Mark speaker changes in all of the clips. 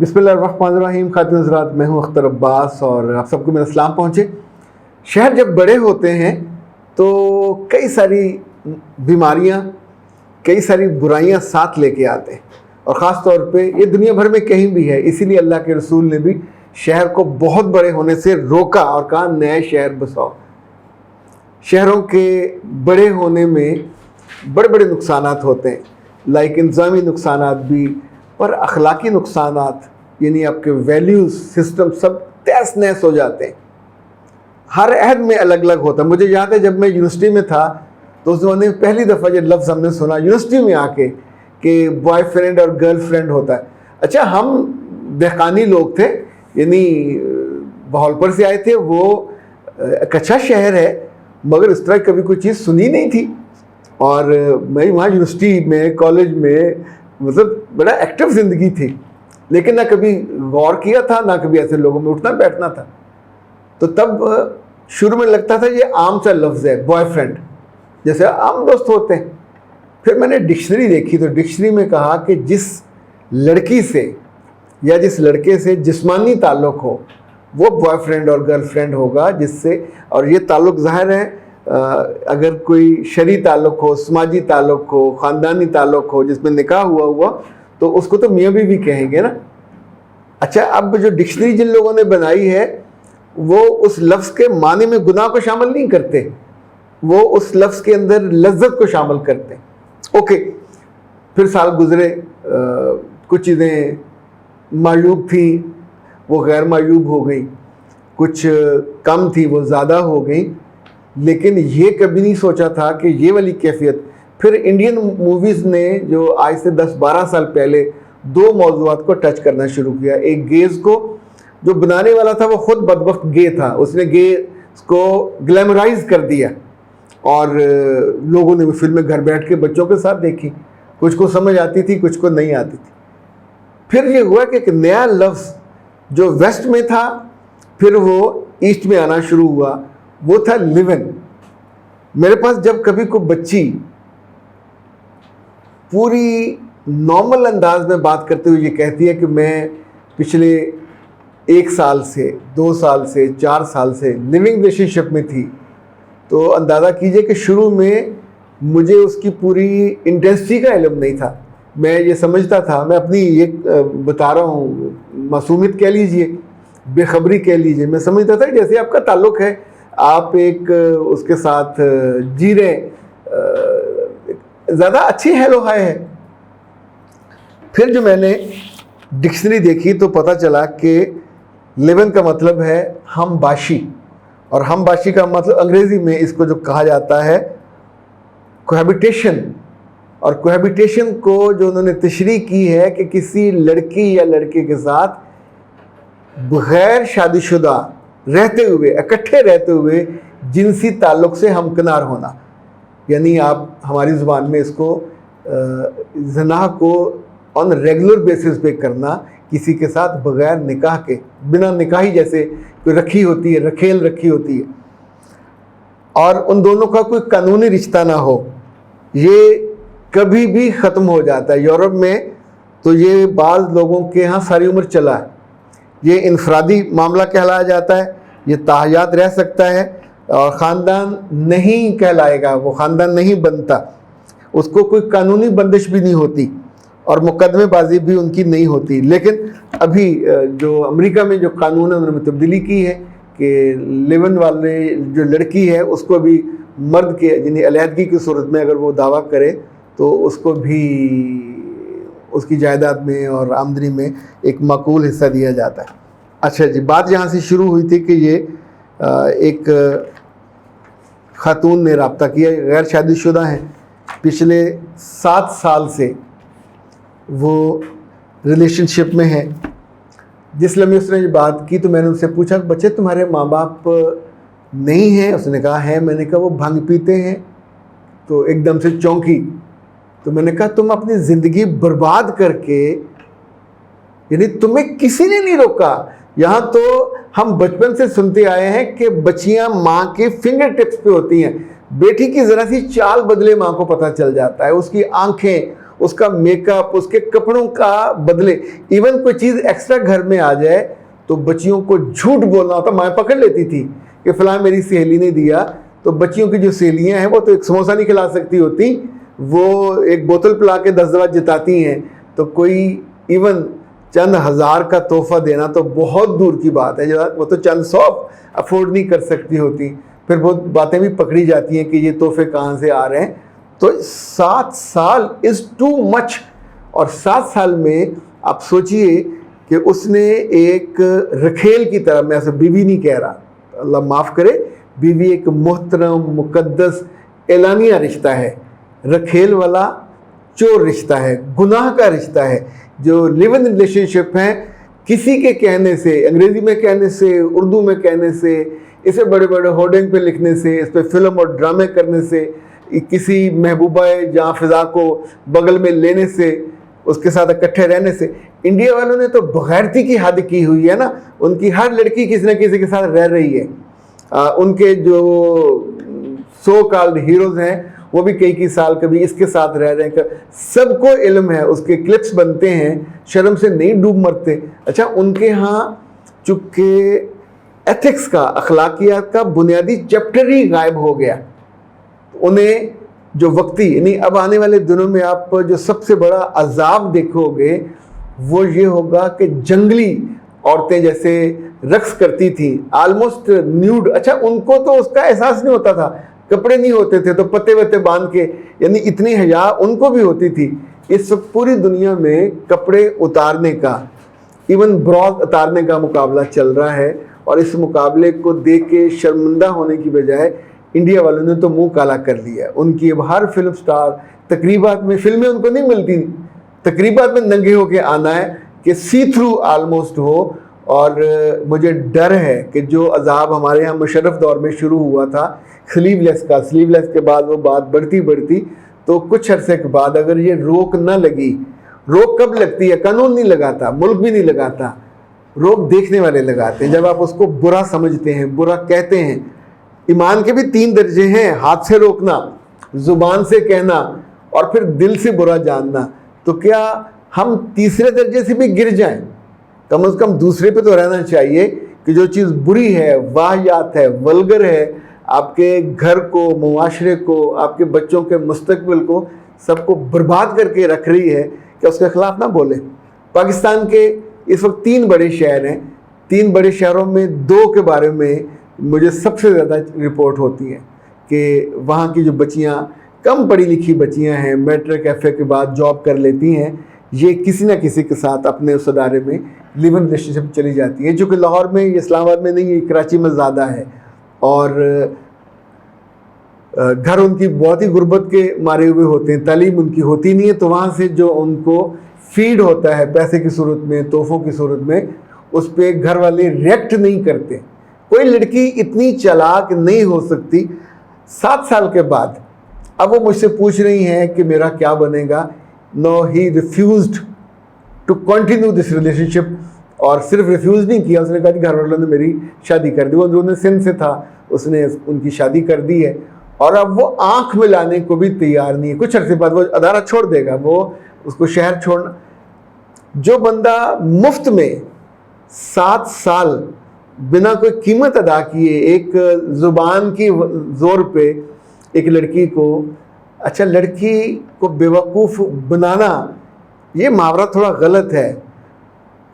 Speaker 1: بسم اللہ الرحمن الرحیم. خاتون حضرات، میں ہوں اختر عباس اور آپ سب کو میرا سلام پہنچے. شہر جب بڑے ہوتے ہیں تو کئی ساری بیماریاں، کئی ساری برائیاں ساتھ لے کے آتے ہیں، اور خاص طور پہ یہ دنیا بھر میں کہیں بھی ہے. اسی لیے اللہ کے رسول نے بھی شہر کو بہت بڑے ہونے سے روکا اور کہا نئے شہر بساؤ. شہروں کے بڑے ہونے میں بڑے بڑے نقصانات ہوتے ہیں، لائک انتظامی نقصانات بھی اور اخلاقی نقصانات، یعنی آپ کے ویلیوز سسٹم سب تیس نیس ہو جاتے ہیں. ہر عہد میں الگ الگ ہوتا ہے. مجھے یاد ہے جب میں یونیورسٹی میں تھا تو اس زمانے میں پہلی دفعہ یہ لفظ ہم نے سنا یونیورسٹی میں آ کے کہ بوائے فرینڈ اور گرل فرینڈ ہوتا ہے. اچھا، ہم دہقانی لوگ تھے، یعنی بہاولپور سے آئے تھے. وہ ایک اچھا شہر ہے مگر اس طرح کبھی کوئی چیز سنی نہیں تھی. اور میں وہاں یونیورسٹی میں، کالج میں مطلب بڑا ایکٹیو زندگی تھی، لیکن نہ کبھی غور کیا تھا، نہ کبھی ایسے لوگوں میں اٹھنا بیٹھنا تھا. تو تب شروع میں لگتا تھا یہ عام سا لفظ ہے بوائے فرینڈ، جیسے عام دوست ہوتے ہیں. پھر میں نے ڈکشنری دیکھی تو ڈکشنری میں کہا کہ جس لڑکی سے یا جس لڑکے سے جسمانی تعلق ہو وہ بوائے فرینڈ اور گرل فرینڈ ہوگا. جس سے، اور یہ تعلق ظاہر ہے اگر کوئی شرعی تعلق ہو، سماجی تعلق ہو، خاندانی تعلق ہو جس میں نکاح ہوا تو اس کو تو میاں بیوی کہیں گے نا. اچھا، اب جو ڈکشنری جن لوگوں نے بنائی ہے وہ اس لفظ کے معنی میں گناہ کو شامل نہیں کرتے، وہ اس لفظ کے اندر لذت کو شامل کرتے ہیں. اوکے، پھر سال گزرے، کچھ چیزیں معیوب تھیں وہ غیر معیوب ہو گئیں، کچھ کم تھی وہ زیادہ ہو گئیں. لیکن یہ کبھی نہیں سوچا تھا کہ یہ والی کیفیت. پھر انڈین موویز نے جو آج سے 10-12 سال پہلے دو موضوعات کو ٹچ کرنا شروع کیا. ایک گیز کو، جو بنانے والا تھا وہ خود بدبخت گے تھا، اس نے گے کو گلیمرائز کر دیا اور لوگوں نے وہ فلمیں گھر بیٹھ کے بچوں کے ساتھ دیکھی. کچھ کو سمجھ آتی تھی، کچھ کو نہیں آتی تھی. پھر یہ ہوا کہ ایک نیا لفظ جو ویسٹ میں تھا پھر وہ ایسٹ میں آنا شروع ہوا، وہ تھا لیو ان. میرے پاس جب کبھی کوئی بچی پوری نارمل انداز میں بات کرتے ہوئے یہ کہتی ہے کہ میں پچھلے 1 سال سے، 2 سال سے، 4 سال سے لیونگ ریلیشن شپ میں تھی، تو اندازہ کیجئے کہ شروع میں مجھے اس کی پوری انٹینسٹی کا علم نہیں تھا. میں یہ سمجھتا تھا، میں اپنی یہ بتا رہا ہوں، معصومیت کہہ لیجئے، بے خبری کہہ لیجئے، میں سمجھتا تھا جیسے آپ کا تعلق ہے، آپ ایک اس کے ساتھ جی رہے، زیادہ اچھی ہیلو ہائے ہے. پھر جو میں نے ڈکشنری دیکھی تو پتہ چلا کہ لیو ان کا مطلب ہے ہم باشی، اور ہم باشی کا مطلب انگریزی میں اس کو جو کہا جاتا ہے کوہیبیٹیشن. اور کوہیبیٹیشن کو جو انہوں نے تشریح کی ہے کہ کسی لڑکی یا لڑکے کے ساتھ بغیر شادی شدہ رہتے ہوئے، اکٹھے رہتے ہوئے جنسی تعلق سے ہمکنار ہونا. یعنی آپ ہماری زبان میں اس کو زنا کو آن ریگولر بیسس پہ کرنا، کسی کے ساتھ بغیر نکاح کے، بنا نکاحی، جیسے کوئی رکھی ہوتی ہے، رکھیل رکھی ہوتی ہے، اور ان دونوں کا کوئی قانونی رشتہ نہ ہو، یہ کبھی بھی ختم ہو جاتا ہے. یورپ میں تو یہ بعض لوگوں کے ہاں ساری عمر چلا ہے. یہ انفرادی معاملہ کہلایا جاتا ہے، یہ تاحیات رہ سکتا ہے، اور خاندان نہیں کہلائے گا، وہ خاندان نہیں بنتا، اس کو کوئی قانونی بندش بھی نہیں ہوتی اور مقدمے بازی بھی ان کی نہیں ہوتی. لیکن ابھی جو امریکہ میں جو قانون ہے انہوں نے تبدیلی کی ہے کہ لیو ان والے جو لڑکی ہے اس کو بھی مرد کے، یعنی علیحدگی کی صورت میں اگر وہ دعویٰ کرے تو اس کو بھی اس کی جائیداد میں اور آمدنی میں ایک معقول حصہ دیا جاتا ہے. اچھا جی، بات یہاں سے شروع ہوئی تھی کہ یہ ایک خاتون نے رابطہ کیا، غیر شادی شدہ ہیں، پچھلے 7 سال سے وہ ریلیشن شپ میں ہیں. جس لمحے اس نے یہ بات کی تو میں نے ان سے پوچھا کہ بچے تمہارے ماں باپ نہیں ہیں؟ اس نے کہا ہے. میں نے کہا وہ بھنگ پیتے ہیں؟ تو ایک دم سے چونکی. تو میں نے کہا تم اپنی زندگی برباد کر کے، یعنی تمہیں کسی نے نہیں روکا. یہاں تو ہم بچپن سے سنتے آئے ہیں کہ بچیاں ماں کے فنگر ٹپس پہ ہوتی ہیں. بیٹی کی ذرا سی چال بدلے ماں کو پتہ چل جاتا ہے، اس کی آنکھیں، اس کا میک اپ, اس کے کپڑوں کا بدلے. ایون کوئی چیز ایکسٹرا گھر میں آ جائے تو بچیوں کو جھوٹ بولنا ہوتا. مائیں پکڑ لیتی تھی کہ فلاں میری سہیلی نے دیا, تو بچیوں کی جو سہیلیاں ہیں وہ تو ایک سموسہ نہیں کھلا سکتی ہوتی, وہ ایک بوتل پلا کے 10 دفعہ جتاتی ہیں. تو کوئی ایون چند ہزار کا تحفہ دینا تو بہت دور کی بات ہے, وہ تو چند 100 افورڈ نہیں کر سکتی ہوتی. پھر بہت باتیں بھی پکڑی جاتی ہیں کہ یہ تحفے کہاں سے آ رہے ہیں. تو 7 سال از ٹو مچ. اور 7 سال میں آپ سوچئے کہ اس نے ایک رکھیل کی طرح, میں ایسے بیوی نہیں کہہ رہا, اللہ معاف کرے, بیوی ایک محترم مقدس اعلانیہ رشتہ ہے, رکھیل والا چور رشتہ ہے, گناہ کا رشتہ ہے. جو لیو ان ریلیشن شپ ہیں کسی کے کہنے سے, انگریزی میں کہنے سے, اردو میں کہنے سے, اسے بڑے بڑے ہورڈنگ پہ لکھنے سے, اس پہ فلم اور ڈرامے کرنے سے, کسی محبوبہ جہاں فضا کو بغل میں لینے سے, اس کے ساتھ اکٹھے رہنے سے. انڈیا والوں نے تو بغیرتی کی حد کی ہوئی ہے نا. ان کی ہر لڑکی کسی نہ کسی کے ساتھ رہ رہی ہے. ان کے جو سو کالڈ ہیروز ہیں وہ بھی کئی سال کبھی اس کے ساتھ رہ رہے ہیں. سب کو علم ہے, اس کے کلپس بنتے ہیں, شرم سے نہیں ڈوب مرتے. اچھا, ان کے ہاں چونکہ ایتھکس کا, اخلاقیات کا بنیادی چیپٹر ہی غائب ہو گیا. انہیں جو وقتی, یعنی اب آنے والے دنوں میں آپ جو سب سے بڑا عذاب دیکھو گے وہ یہ ہوگا کہ جنگلی عورتیں جیسے رقص کرتی تھیں آلموسٹ نیوڈ. اچھا, ان کو تو اس کا احساس نہیں ہوتا تھا, کپڑے نہیں ہوتے تھے تو پتے وتے باندھ کے, یعنی اتنی حیا ان کو بھی ہوتی تھی. اس وقت پوری دنیا میں کپڑے اتارنے کا, ایون براز اتارنے کا مقابلہ چل رہا ہے. اور اس مقابلے کو دیکھ کے شرمندہ ہونے کی بجائے انڈیا والوں نے تو منہ کالا کر لیا. ان کی اب ہر فلم سٹار تقریبات میں, فلمیں ان کو نہیں ملتی, تقریبات میں ننگے ہو کے آنا ہے کہ سی تھرو آلموسٹ ہو. اور مجھے ڈر ہے کہ جو عذاب ہمارے یہاں مشرف دور میں شروع ہوا تھا سلیو لیس کا, سلیو لیس کے بعد وہ بات بڑھتی تو کچھ عرصے کے بعد اگر یہ روک نہ لگی, روک کب لگتی ہے, قانون نہیں لگاتا, ملک بھی نہیں لگاتا, روک دیکھنے والے لگاتے ہیں. جب آپ اس کو برا سمجھتے ہیں, برا کہتے ہیں. ایمان کے بھی 3 درجے ہیں, ہاتھ سے روکنا, زبان سے کہنا اور پھر دل سے برا جاننا. تو کیا ہم تیسرے درجے سے بھی گر جائیں؟ کم از کم دوسرے پہ تو رہنا چاہیے کہ جو چیز بری ہے, واہیات ہے, ولگر ہے, آپ کے گھر کو, معاشرے کو, آپ کے بچوں کے مستقبل کو, سب کو برباد کر کے رکھ رہی ہے, کہ اس کے خلاف نہ بولیں. پاکستان کے اس وقت 3 بڑے شہر ہیں. 3 بڑے شہروں میں 2 کے بارے میں مجھے سب سے زیادہ رپورٹ ہوتی ہے کہ وہاں کی جو بچیاں, کم پڑھی لکھی بچیاں ہیں, میٹرک ایف اے کے بعد جاب کر لیتی ہیں, یہ کسی نہ کسی کے ساتھ اپنے اس ادارے میں لیو ان ریلیشن شپ چلی جاتی ہیں. چونکہ لاہور میں, اسلام آباد میں نہیں, یہ کراچی میں زیادہ ہے. اور گھر ان کی بہت ہی غربت کے مارے ہوئے ہوتے ہیں, تعلیم ان کی ہوتی نہیں ہے, تو وہاں سے جو ان کو فیڈ ہوتا ہے پیسے کی صورت میں, تحفوں کی صورت میں, اس پہ گھر والے ریئیکٹ نہیں کرتے. کوئی لڑکی اتنی چالاک نہیں ہو سکتی. 7 سال کے بعد اب وہ مجھ سے پوچھ رہی ہیں کہ میرا کیا بنے گا. No, he refused to continue this relationship. اور صرف ریفیوز نہیں کیا, اس نے کہا کہ گھر والوں نے میری شادی کر دی. وہ انہوں نے سندھ سے تھا, اس نے ان کی شادی کر دی ہے, اور اب وہ آنکھ میں لانے کو بھی تیار نہیں ہے. کچھ عرصے بعد وہ ادارہ چھوڑ دے گا, وہ اس کو شہر چھوڑنا. جو بندہ مفت میں 7 سال بنا کوئی قیمت ادا کیے ایک زبان کی زور پہ ایک لڑکی کو, اچھا لڑکی کو بیوقوف بنانا, یہ محاورہ تھوڑا غلط ہے.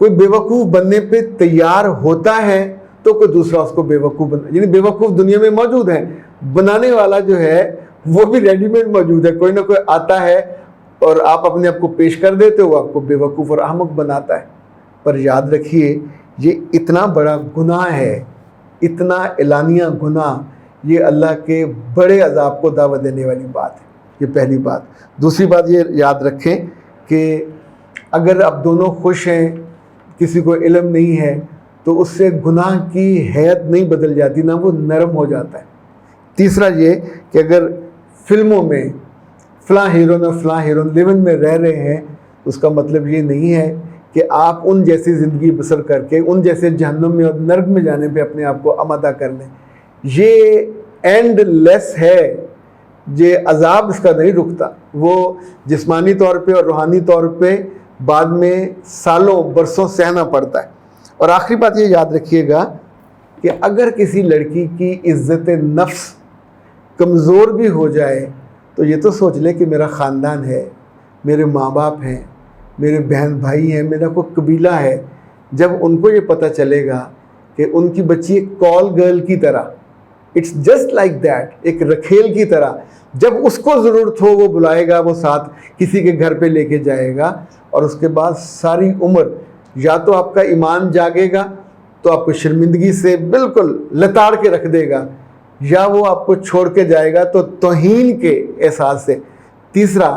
Speaker 1: کوئی بیوقوف بننے پہ تیار ہوتا ہے تو کوئی دوسرا اس کو بیوقوف یعنی بیوقوف دنیا میں موجود ہے, بنانے والا جو ہے وہ بھی ریڈی میڈ موجود ہے. کوئی نہ کوئی آتا ہے اور آپ اپنے آپ کو پیش کر دیتے ہو, آپ کو بیوقوف اور احمق بناتا ہے. پر یاد رکھیے یہ اتنا بڑا گناہ ہے, اتنا اعلانیہ گناہ, یہ اللہ کے بڑے عذاب کو دعوت دینے والی بات ہے. یہ پہلی بات. دوسری بات یہ یاد رکھیں کہ اگر آپ دونوں خوش ہیں, کسی کو علم نہیں ہے, تو اس سے گناہ کی حیت نہیں بدل جاتی, نہ وہ نرم ہو جاتا ہے. تیسرا یہ کہ اگر فلموں میں فلاں ہیرو نہ فلاں ہیرون لیو ان میں رہ رہے ہیں, اس کا مطلب یہ نہیں ہے کہ آپ ان جیسی زندگی بسر کر کے ان جیسے جہنم میں اور نرک میں جانے پہ اپنے آپ کو آمادہ کر لیں. یہ اینڈ لیس ہے یہ عذاب اس کا نہیں رکتا، وہ جسمانی طور پہ اور روحانی طور پہ بعد میں سالوں برسوں سہنا پڑتا ہے۔ اور آخری بات یہ یاد رکھیے گا کہ اگر کسی لڑکی کی عزت نفس کمزور بھی ہو جائے تو یہ تو سوچ لے کہ میرا خاندان ہے، میرے ماں باپ ہیں، میرے بہن بھائی ہیں، میرا کوئی قبیلہ ہے، جب ان کو یہ پتہ چلے گا کہ ان کی بچی ایک کال گرل کی طرح، اٹس جسٹ لائک دیٹ، ایک رکھیل کی طرح، جب اس کو ضرورت ہو وہ بلائے گا، وہ ساتھ کسی کے گھر پہ لے کے جائے گا، اور اس کے بعد ساری عمر یا تو آپ کا ایمان جاگے گا تو آپ کو شرمندگی سے بالکل لتاڑ کے رکھ دے گا، یا وہ آپ کو چھوڑ کے جائے گا تو توہین کے احساس سے۔ تیسرا،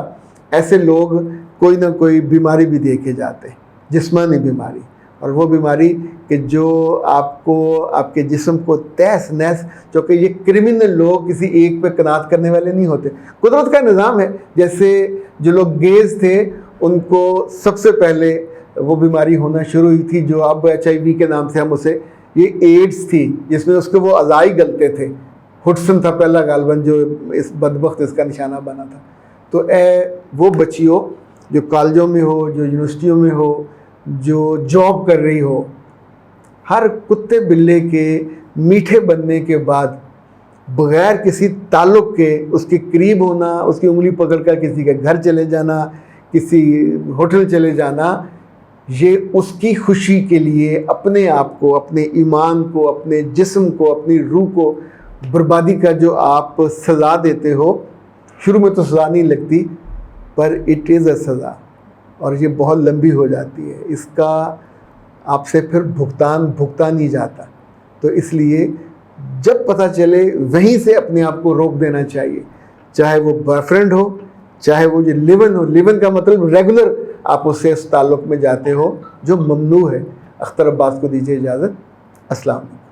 Speaker 1: ایسے لوگ کوئی نہ کوئی بیماری بھی دے کے جاتے ہیں، جسمانی بیماری، اور وہ بیماری کہ جو آپ کو، آپ کے جسم کو تہس نہس، چونکہ یہ کرمنل لوگ کسی ایک پہ قناعت کرنے والے نہیں ہوتے، قدرت کا نظام ہے۔ جیسے جو لوگ گیز تھے ان کو سب سے پہلے وہ بیماری ہونا شروع ہوئی تھی جو اب HIV کے نام سے ہم اسے، یہ ایڈز تھی جس میں اس کے وہ اعضائی گلتے تھے، ہڈسن تھا پہلا غالباً جو اس بدبخت اس کا نشانہ بنا تھا۔ تو وہ بچیوں جو کالجوں میں ہو، جو یونیورسٹیوں میں ہو، جو جاب کر رہی ہو، ہر کتے بلے کے میٹھے بننے کے بعد بغیر کسی تعلق کے اس کے قریب ہونا، اس کی انگلی پکڑ کر کسی کے گھر چلے جانا، کسی ہوٹل چلے جانا، یہ اس کی خوشی کے لیے اپنے آپ کو، اپنے ایمان کو، اپنے جسم کو، اپنی روح کو بربادی کا جو آپ سزا دیتے ہو۔ شروع میں تو سزا نہیں لگتی، پر اٹ از اے سزا، اور یہ بہت لمبی ہو جاتی ہے، اس کا آپ سے پھر بھگتا نہیں جاتا۔ تو اس لیے جب پتہ چلے وہیں سے اپنے آپ کو روک دینا چاہیے، چاہے وہ بوائے فرینڈ ہو، چاہے وہ یہ لیون ہو۔ لیون کا مطلب ریگولر آپ اس سے اس تعلق میں جاتے ہو جو ممنوع ہے۔ اختر عباس کو دیجیے اجازت۔ السلام علیکم۔